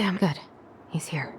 Sam, good. He's here.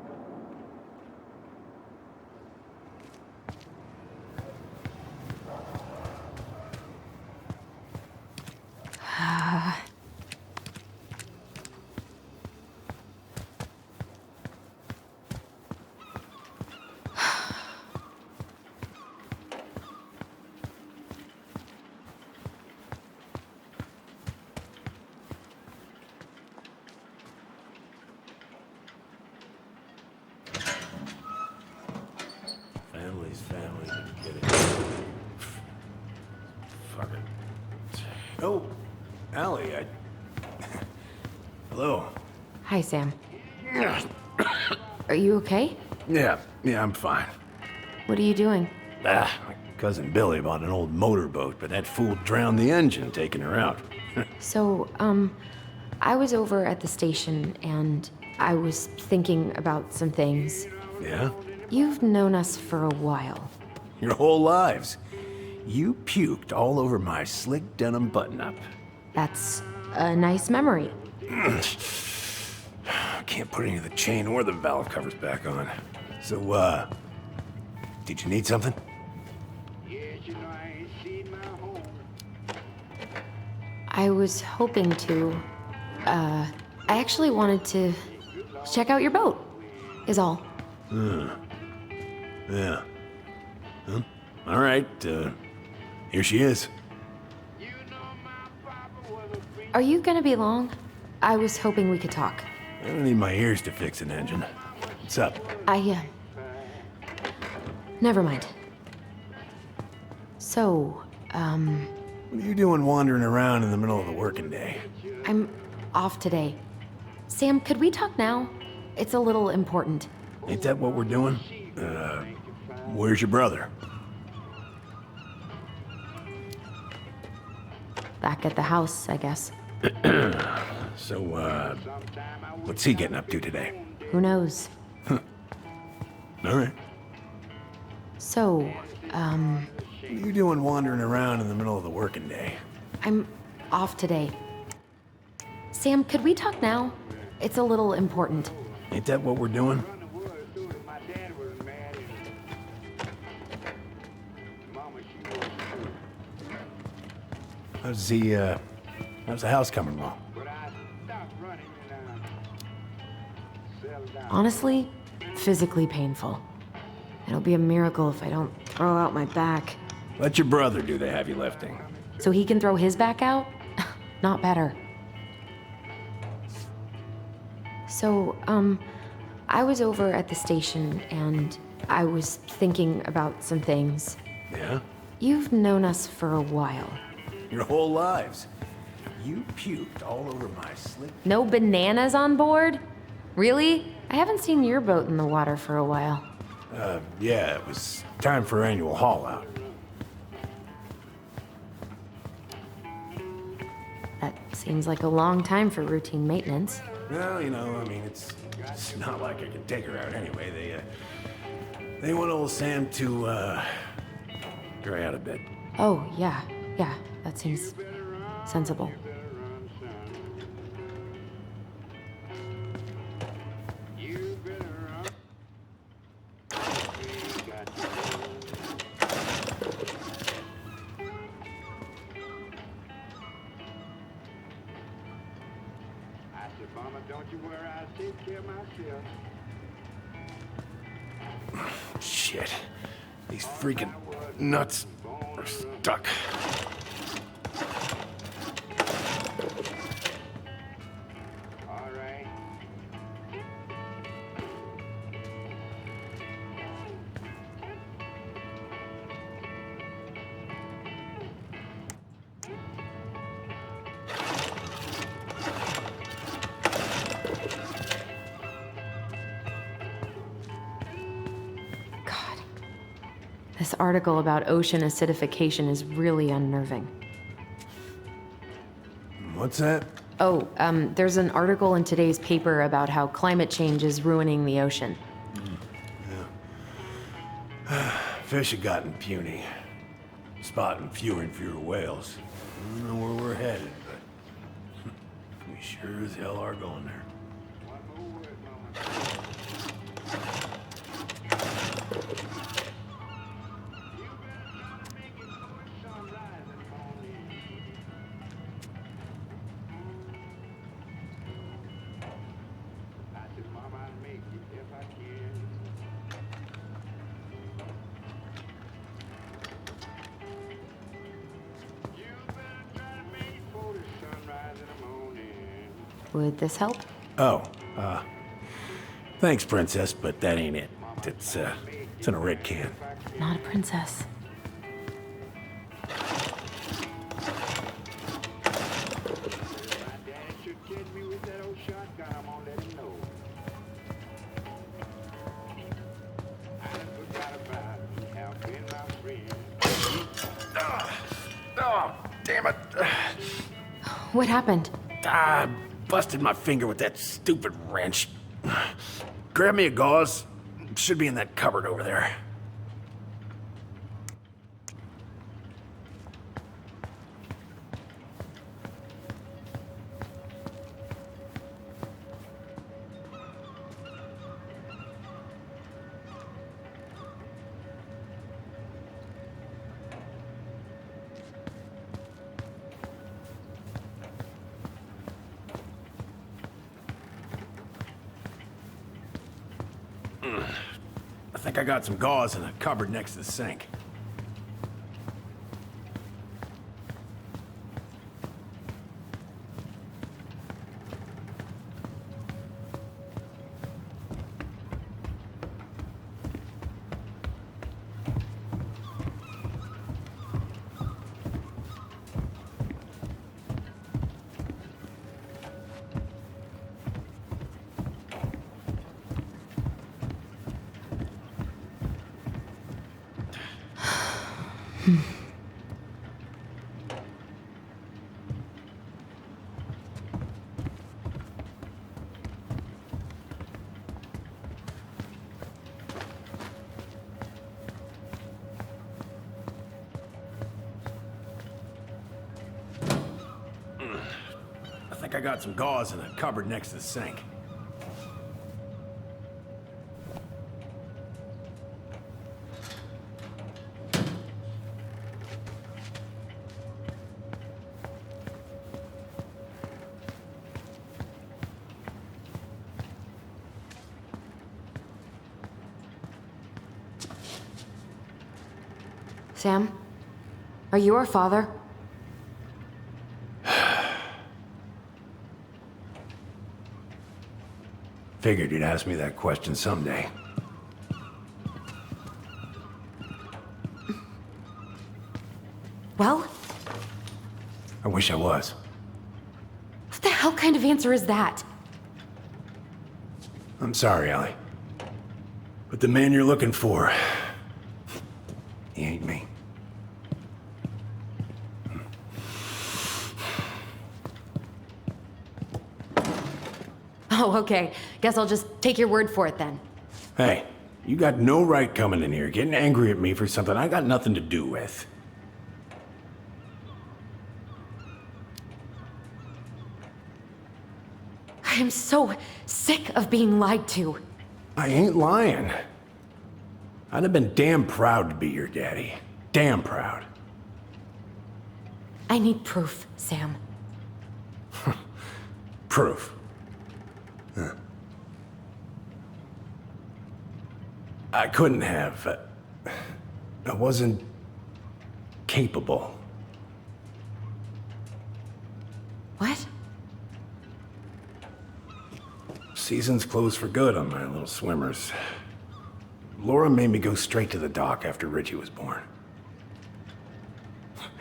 Family's family. Get it. Fuck it. Oh, Allie, Hello. Hi, Sam. Are you okay? Yeah, I'm fine. What are you doing? My cousin Billy bought an old motorboat, but that fool drowned the engine taking her out. So, I was over at the station and I was thinking about some things. Yeah? You've known us for a while. Your whole lives. You puked all over my slick denim button-up. That's a nice memory. Can't put any of the chain or the valve covers back on. So, did you need something? I was hoping to, I actually wanted to check out your boat, is all. Yeah. Huh? All right, here she is. Are you gonna be long? I was hoping we could talk. I don't need my ears to fix an engine. What's up? Never mind. So, What are you doing wandering around in the middle of the working day? I'm off today. Sam, could we talk now? It's a little important. Ain't that what we're doing? Where's your brother? Back at the house, I guess. So, what's he getting up to today? Who knows? All right. So, What are you doing wandering around in the middle of the working day? I'm off today. Sam, could we talk now? It's a little important. Ain't that what we're doing? How's the house coming along? Honestly, physically painful. It'll be a miracle if I don't throw out my back. Let your brother do the heavy lifting. So he can throw his back out? Not better. So, I was over at the station and I was thinking about some things. Yeah? You've known us for a while. Your whole lives. You puked all over my slick... No bananas on board? Really? I haven't seen your boat in the water for a while. Yeah, it was time for annual haul out. That seems like a long time for routine maintenance. Well, you know, I mean, it's not like I can take her out anyway. They want old Sam to, dry out a bit. Oh, yeah, that seems sensible. Don't you worry, I'll take care of myself. Shit. These freaking nuts are stuck. All right. This article about ocean acidification is really unnerving. What's that? Oh, there's an article in today's paper about how climate change is ruining the ocean. Fish have gotten puny. Spotting fewer and fewer whales. I don't know where we're headed, but we sure as hell are going there. One more word, Mama. Would this help? Oh, thanks, Princess, but that ain't it. It's in a red can. Not a princess. My daddy should catch me with that old shotgun. I'm gonna let him know. I done forgot about it. He have been my friend. Oh, damn it. What happened? I busted my finger with that stupid wrench. Grab me a gauze. Should be in that cupboard over there. I think I got some gauze in a cupboard next to the sink. I think I got some gauze in a cupboard next to the sink. Sam? Are you our father? Figured you'd ask me that question someday. Well, I wish I was. what the hell kind of answer is that? I'm sorry, Ellie. But the man you're looking for, he ain't me. Oh, okay. Guess I'll just take your word for it then. Hey, you got no right coming in here getting angry at me for something I got nothing to do with. I am so sick of being lied to. I ain't lying. I'd have been damn proud to be your daddy. Damn proud. I need proof, Sam. Proof. Huh. I couldn't have. I wasn't capable. What? Season's closed for good on my little swimmers. Laura made me go straight to the dock after Richie was born.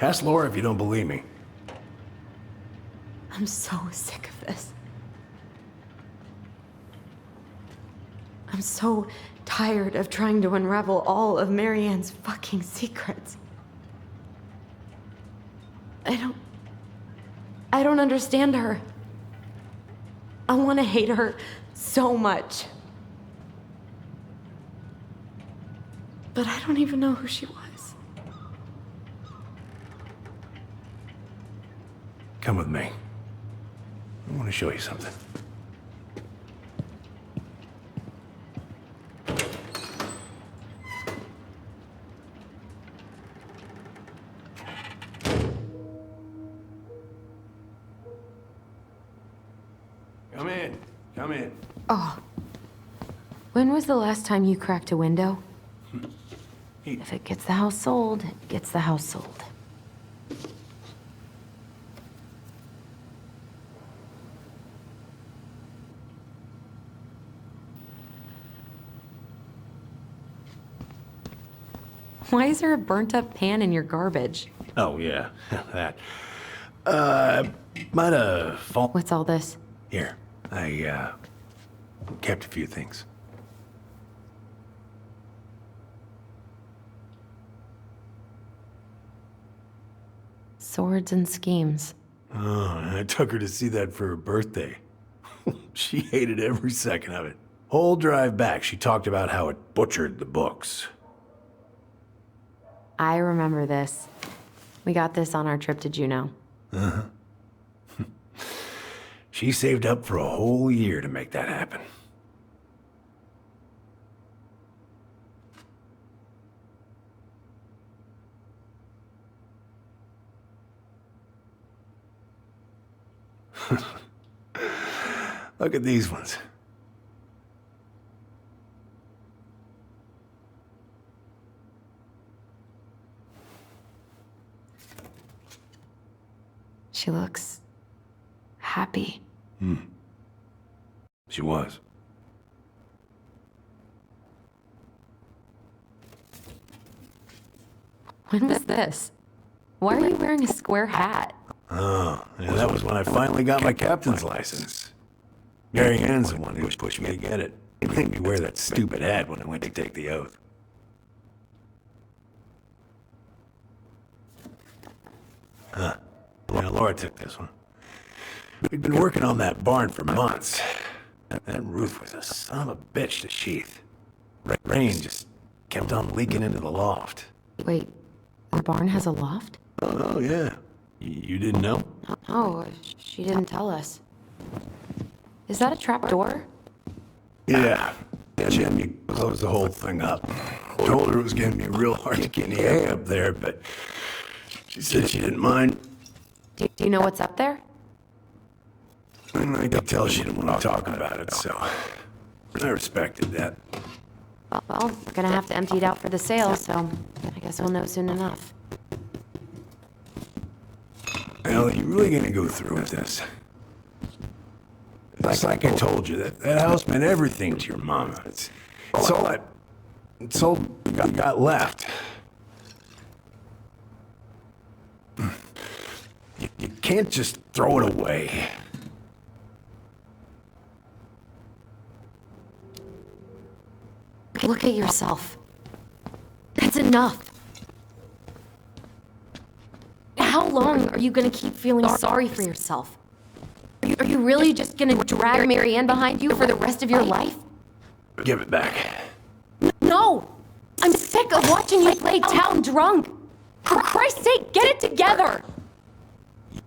Ask Laura if you don't believe me. I'm so sick of this. I'm so tired of trying to unravel all of Marianne's fucking secrets. I don't understand her. I want to hate her so much. But I don't even know who she was. Come with me. I want to show you something. Come in. Come in. Oh. When was the last time you cracked a window? If it gets the house sold, it gets the house sold. Why is there a burnt up pan in your garbage? Oh, yeah, that. Might have fallen. What's all this? Here, I, kept a few things. Swords and schemes. Oh, I took her to see that for her birthday. She hated every second of it. Whole drive back, she talked about how it butchered the books. I remember this. We got this on our trip to Juneau. She saved up for a whole year to make that happen. Look at these ones. She looks happy. She was. When was this? Why are you wearing a square hat? Oh, yeah, that was when I finally got my captain's license. Mary Ann's the one who pushed me to get it. It made me wear that stupid hat when I went to take the oath. Huh. Yeah, Laura took this one. We'd been working on that barn for months. That roof was a son of a bitch to sheath. Rain just kept on leaking into the loft. Wait, the barn has a loft? Oh, yeah. You didn't know? Oh, she didn't tell us. Is that a trap door? Yeah. Jimmy closed the whole thing up. Told her it was gonna be real hard to get any hay up there, but she said she didn't mind. Do you know what's up there? And I could tell she didn't want to talk about it, so I respected that. Well, we're gonna have to empty it out for the sale, so I guess we'll know soon enough. Al, you really gonna go through with this? Like I told you, that house meant everything to your mama. It's all we got left. You can't just throw it away. Look at yourself. That's enough. How long are you gonna keep feeling sorry for yourself? Are you really just gonna drag Mary Ann behind you for the rest of your life? Give it back. No! I'm sick of watching you play town drunk! For Christ's sake, get it together!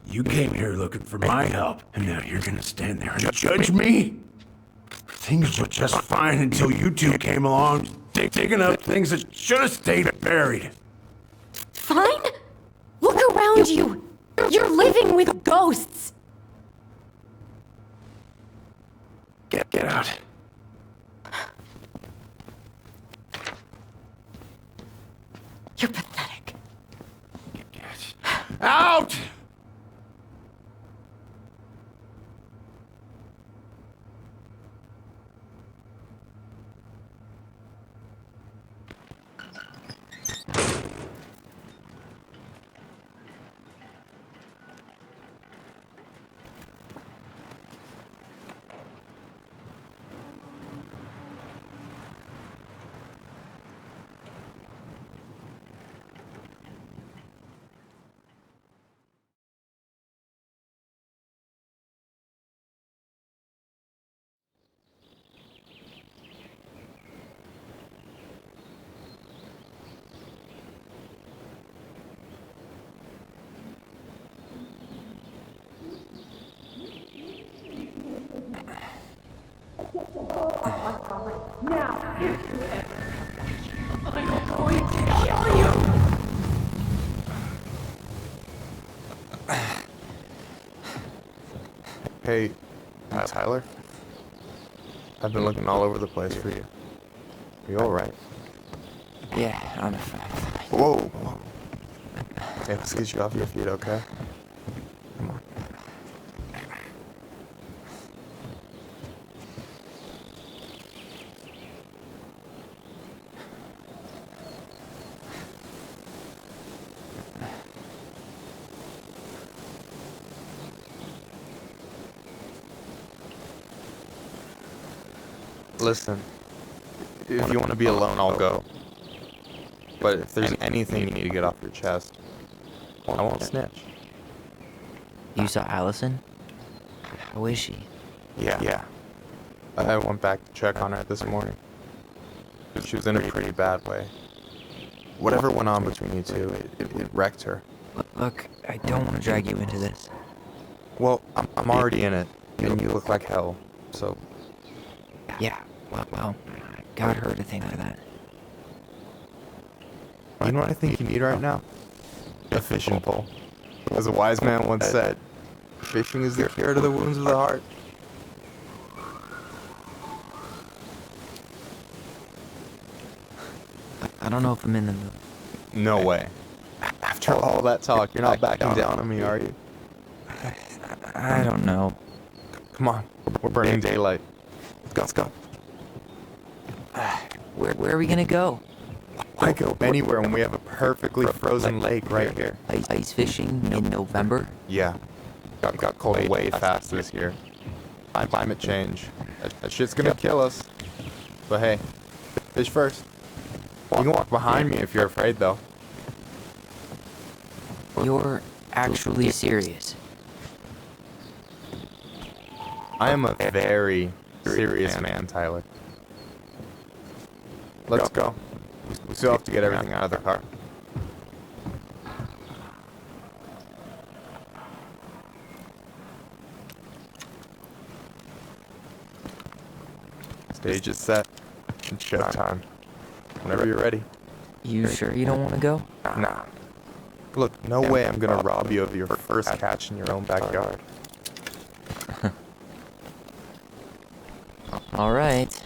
You came here looking for my help, and now you're gonna stand there and judge me? Things were just fine until you two came along, digging up things that should have stayed buried. Fine? Look around you! You're living with ghosts! Get out. You're pathetic. Get out! Hey, Tyler? I've been looking all over the place for you. Are you alright? Yeah, I'm fine. Whoa, whoa. Hey, let's get you off your feet, okay? Come on. Listen, if you want to be alone, I'll go. But if there's anything you need to get off your chest, I won't snitch. You saw Allison? How is she? Yeah. I went back to check on her this morning. She was in a pretty bad way. Whatever went on between you two, it wrecked her. Look, I don't want to drag you into this. Well, I'm already in it, and you look like hell, so... Yeah, well, got her to thank for that. You know what I think you need right now? A fishing pole. As a wise man once said, fishing is the cure to the wounds of the heart. I don't know if I'm in the mood. No way. After all that talk, you're not backing down on me, are you? I don't know. Come on, we're burning daylight. Let's go. Where are we gonna go? Why go anywhere when we have a perfectly frozen lake right here? Ice fishing in November? Yeah. It got cold way fast this year. Climate change. That shit's gonna kill us. But hey, fish first. You can walk behind me if you're afraid, though. You're actually serious? I am a very serious man, Tyler. Let's go. We still have to get everything out of the car. Stage is set. It's showtime. Whenever you're ready. You sure you don't want to go? Nah. Look, no way I'm gonna rob you of your first catch in your own backyard. All right.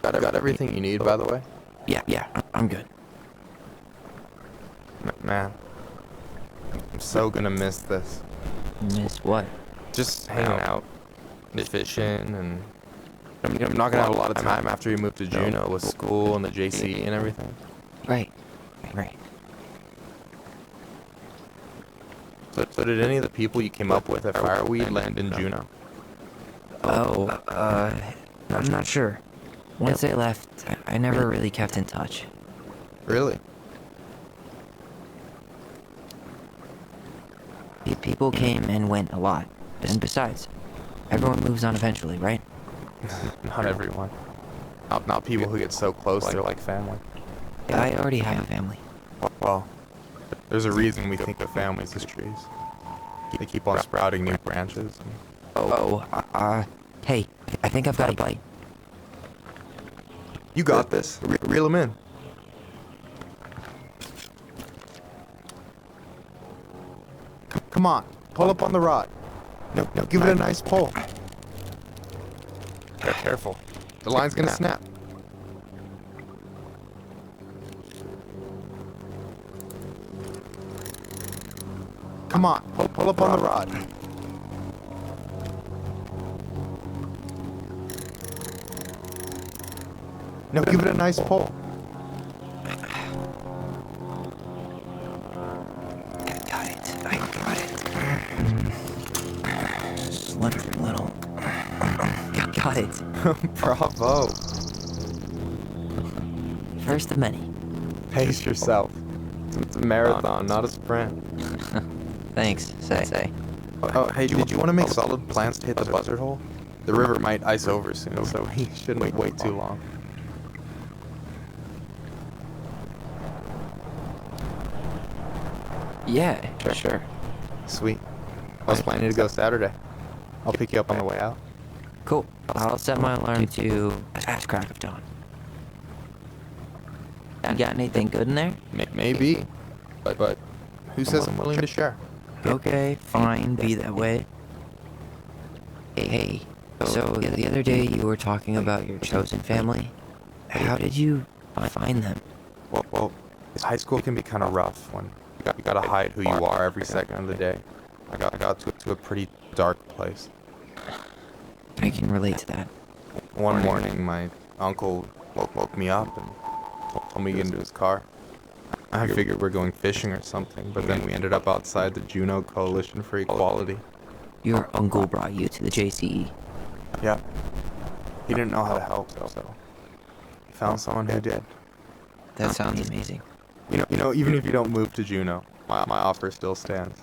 Got everything you need, by the way? Yeah, I'm good. Man, I'm so gonna miss this. Miss what? Just hanging out, fishing, and I'm not gonna have a lot of time after you move to Juneau with school and the JC and everything. Right. So did any of the people you came up with at Fireweed land in Juneau? I'm not sure. Once they left, I never really kept in touch. Really? People came and went a lot. And besides, everyone moves on eventually, right? Not everyone. Not people who get so close they're like family. I already have a family. Well, there's a reason we think of families as trees. They keep on sprouting new branches. Hey, I think I've got a bite. You got this. Reel them in. Come on, pull up on the rod. No, give it a nice pull. Careful. The line's gonna snap. Come on, pull up on the rod. No, give it a nice pull. I got it. Slippery little. Got it. Bravo. First of many. Pace yourself. It's a marathon, not a sprint. Thanks, say. Oh, hey, did you want to make solid plans to hit the buzzard hole? The river might ice over soon, so we shouldn't wait too long. Yeah, sure. Sweet. I was planning to go Saturday. I'll pick you up on the way out. Cool. I'll set my alarm to at crack of dawn. You got anything good in there? Maybe, but who says I'm willing to share? Okay, fine, be that way. Hey, so the other day you were talking about your chosen family. How did you find them? Well, high school can be kind of rough when you gotta hide who you are every second of the day. I got to a pretty dark place. I can relate to that. One morning, my uncle woke me up and told me to get into his car. I figured we're going fishing or something, but then we ended up outside the Juneau Coalition for Equality. Your uncle brought you to the JCE. Yeah. He didn't know how to help, so he found someone who did. That sounds amazing. You know, even if you don't move to Juneau, my offer still stands.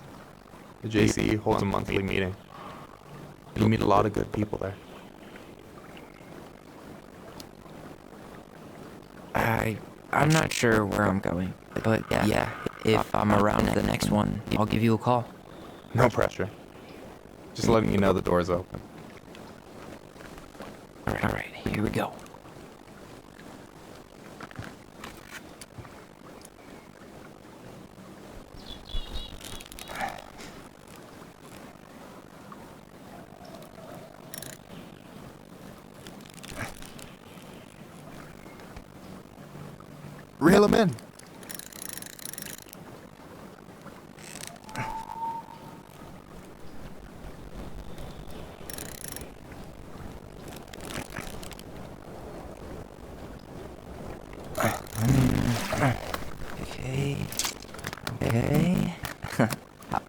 The JCE holds a monthly meeting. You meet a lot of good people there. I'm not sure where I'm going, but yeah, if I'm around at the next one, I'll give you a call. No pressure. Just letting you know the door's open. All right, here we go. Reel him in. Okay.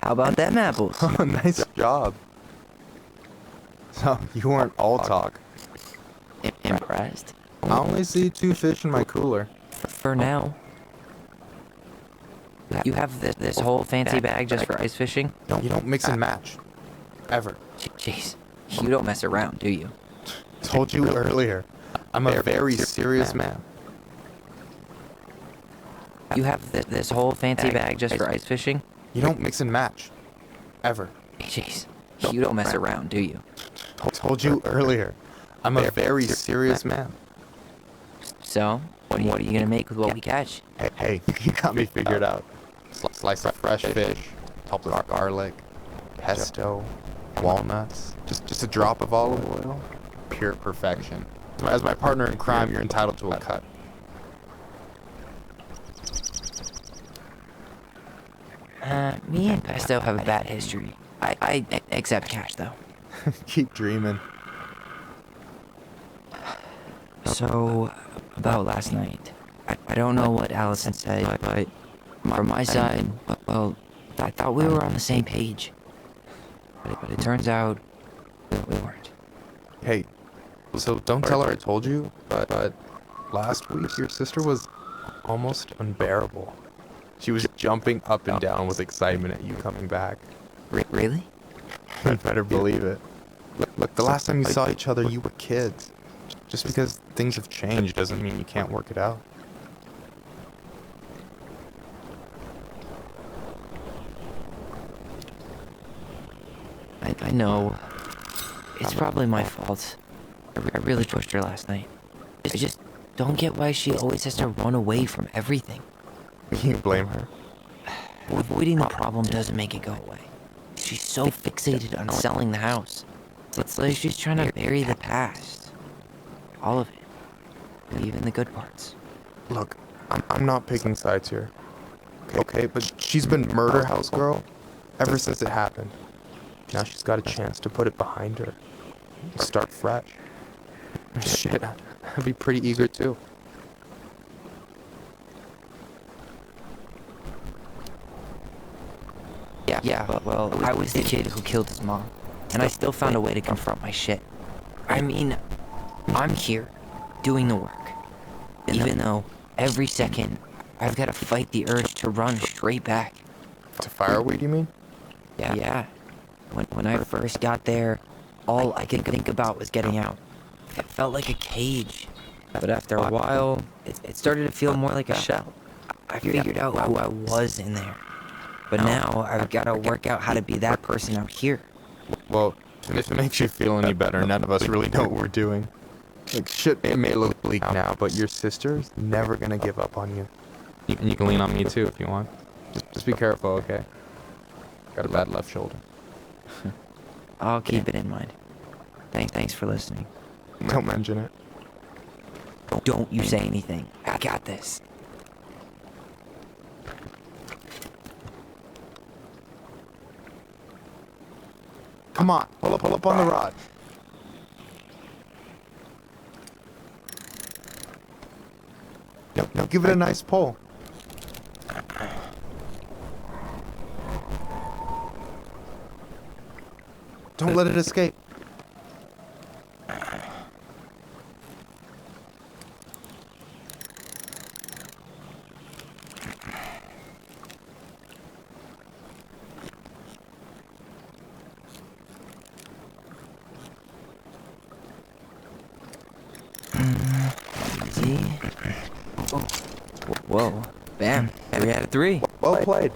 How about them apples? Oh, nice job. So, you weren't all talk. Impressed? I only see 2 fish in my cooler. For now. You have this whole fancy bag just for ice fishing? You don't mix and match. Ever. Jeez, you don't mess around, do you? Told you earlier. I'm a very serious man. You have this whole fancy bag just for ice fishing? You don't mix and match. Ever. Jeez, you don't mess around, do you? Told you earlier. I'm a very serious man. So, what are you gonna make with what we catch? Hey, you got me figured out. Slice of fresh fish, top of garlic, pesto, walnuts, just a drop of olive oil. Pure perfection. As my partner in crime, you're entitled to a cut. Me and Pesto have a bad history. I accept cash, though. Keep dreaming. So, about last night. I don't know what Allison said, but from my side, well, I thought we were on the same page. But it turns out we weren't. Hey, so don't tell her I told you, but last week your sister was almost unbearable. She was jumping up and down with excitement at you coming back. Really? You better believe it. Look, the last time you saw each other, you were kids. Just because things have changed doesn't mean you can't work it out. I know. It's probably my fault. I really pushed her last night. I just don't get why she always has to run away from everything. You blame her? Avoiding the problem doesn't make it go away. She's so fixated on selling the house. It's like she's trying to bury the past. All of it. Even the good parts. Look, I'm not picking sides here. Okay, but she's been murder house girl ever since it happened. Now she's got a chance to put it behind her. And start fresh. Shit, I'd be pretty eager too. Yeah, well, I was the kid who killed his mom. And I still found a way to confront my shit. I mean, I'm here, doing the work. Even though, every second, I've got to fight the urge to run straight back. To fireweed, you mean? Yeah. When I first got there, all I could think about was getting out. It felt like a cage. But after a while, it started to feel more like a shell. I figured out who I was in there. But now, I've got to work out how to be that person out here. Well, if it makes you feel any better, none of us really know what we're doing. Like, shit, it may look bleak now, but your sister's never gonna give up on you. And you can lean on me too if you want. Just be careful, okay? Got a bad left shoulder. I'll keep it in mind. Thanks for listening. Don't mention it. Don't you say anything. I got this. Come on, pull up on the rod. Now give it a nice pull. Don't let it escape. Easy. Oh. Whoa. Bam. 3 out of 3. Well played.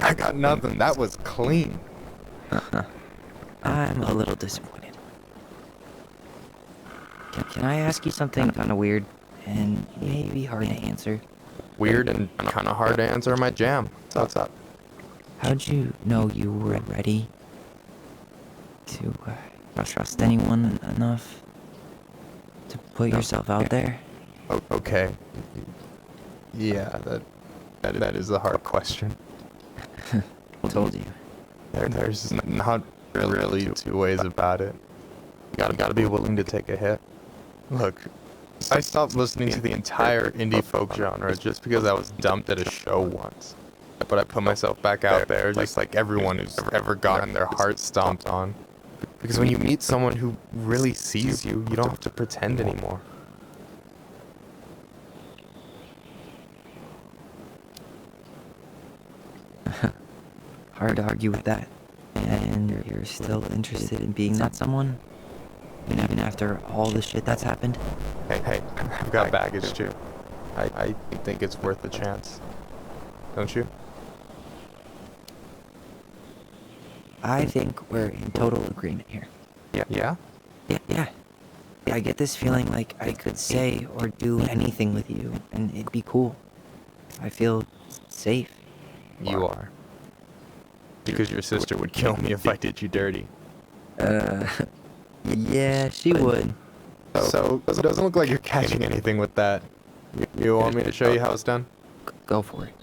I got nothing. That was clean. I'm a little disappointed. Can I ask you something kind of weird and maybe hard to answer? Weird and kind of hard to answer my jam. What's up? How'd you know you were ready to trust anyone enough to put yourself out there? Okay. Yeah, that is a hard question. I told you. There's not really two ways about it. Gotta be willing to take a hit. Look, I stopped listening to the entire indie folk genre just because I was dumped at a show once. But I put myself back out there just like everyone who's ever gotten their heart stomped on. Because when you meet someone who really sees you, you don't have to pretend anymore. Hard to argue with that. And you're still interested in being that someone? Even after all the shit that's happened? Hey, I've got baggage too. I think it's worth a chance. Don't you? I think we're in total agreement here. Yeah? Yeah. I get this feeling like I could say or do anything with you, and it'd be cool. I feel safe. You are. Because your sister would kill me if I did you dirty. Yeah, she would. So, it doesn't look like you're catching anything with that. You want me to show you how it's done? Go for it.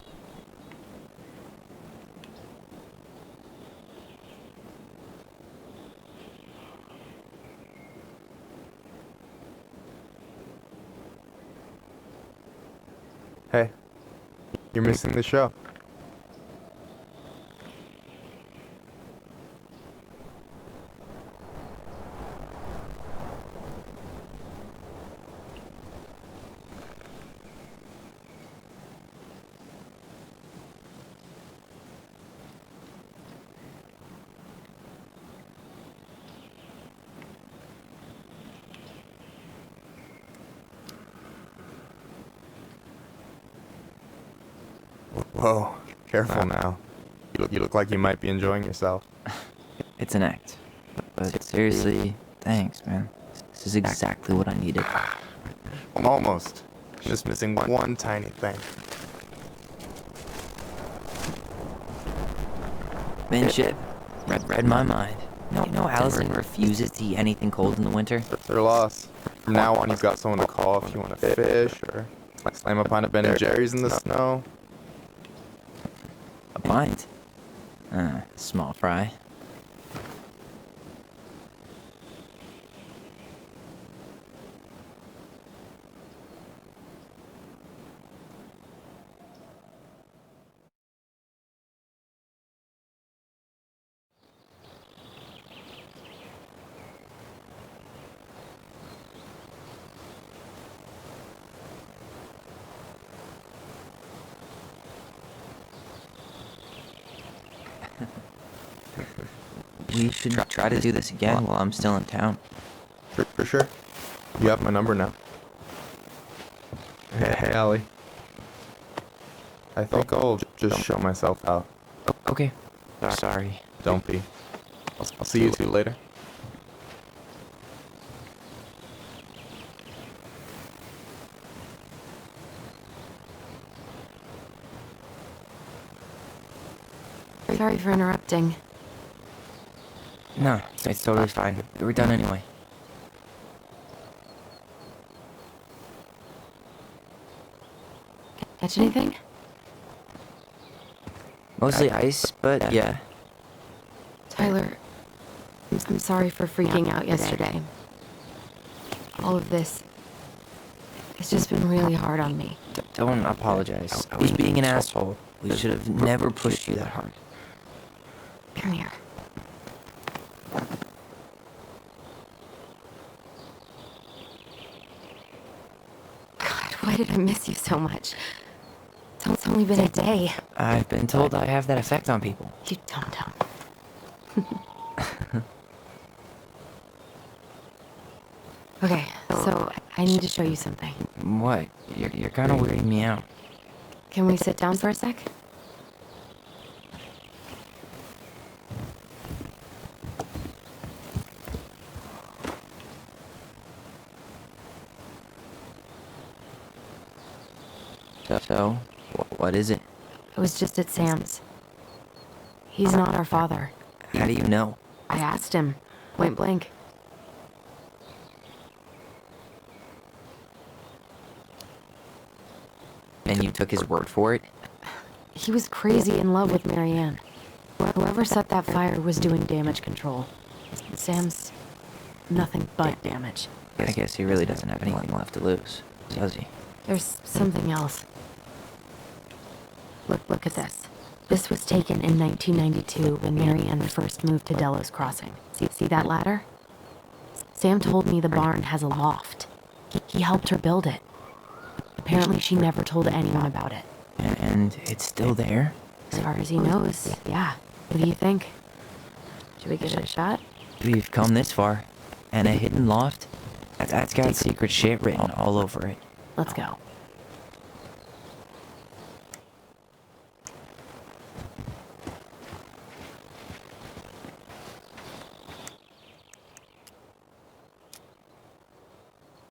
Hey, you're missing the show. Whoa, careful now. You look like you might be enjoying yourself. It's an act. But seriously, thanks, man. This is exactly what I needed. Almost. Just missing one tiny thing. Minship. Read my mind. You know Allison refuses to eat anything cold in the winter? Their loss. From now on, you've got someone to call if you want to fish or slam a pint of Ben and Jerry's in the snow. A pint? Small fry. We should try to do this again while I'm still in town. For sure. You have my number now. Hey, Allie. I think I'll just show myself out. Okay. Sorry. Don't be. I'll see you two later. Sorry for interrupting. No, it's totally fine. We're done anyway. Catch anything? Mostly ice, but yeah. Tyler, I'm sorry for freaking out yesterday. All of this. It's just been really hard on me. Don't apologize. I was being an asshole. We should have never pushed you that hard. Come here. God, why did I miss you so much? It's only been a day. I've been told I have that effect on people. You dum-dum. Okay, so I need to show you something. What? You're kind of weirding me out. Can we sit down for a sec? So, what is it? I was just at Sam's. He's not our father. How do you know? I asked him, point blank. And you took his word for it? He was crazy in love with Marianne. Whoever set that fire was doing damage control. Sam's nothing but damage. I guess he really doesn't have anything left to lose, does he? There's something else. Look at this. This was taken in 1992 when Marianne first moved to Delos Crossing. See that ladder? Sam told me the barn has a loft. He helped her build it. Apparently she never told anyone about it. And it's still there? As far as he knows, yeah. What do you think? Should we give it a shot? We've come this far. And a hidden loft? That's got secret shit written all over it. Let's go.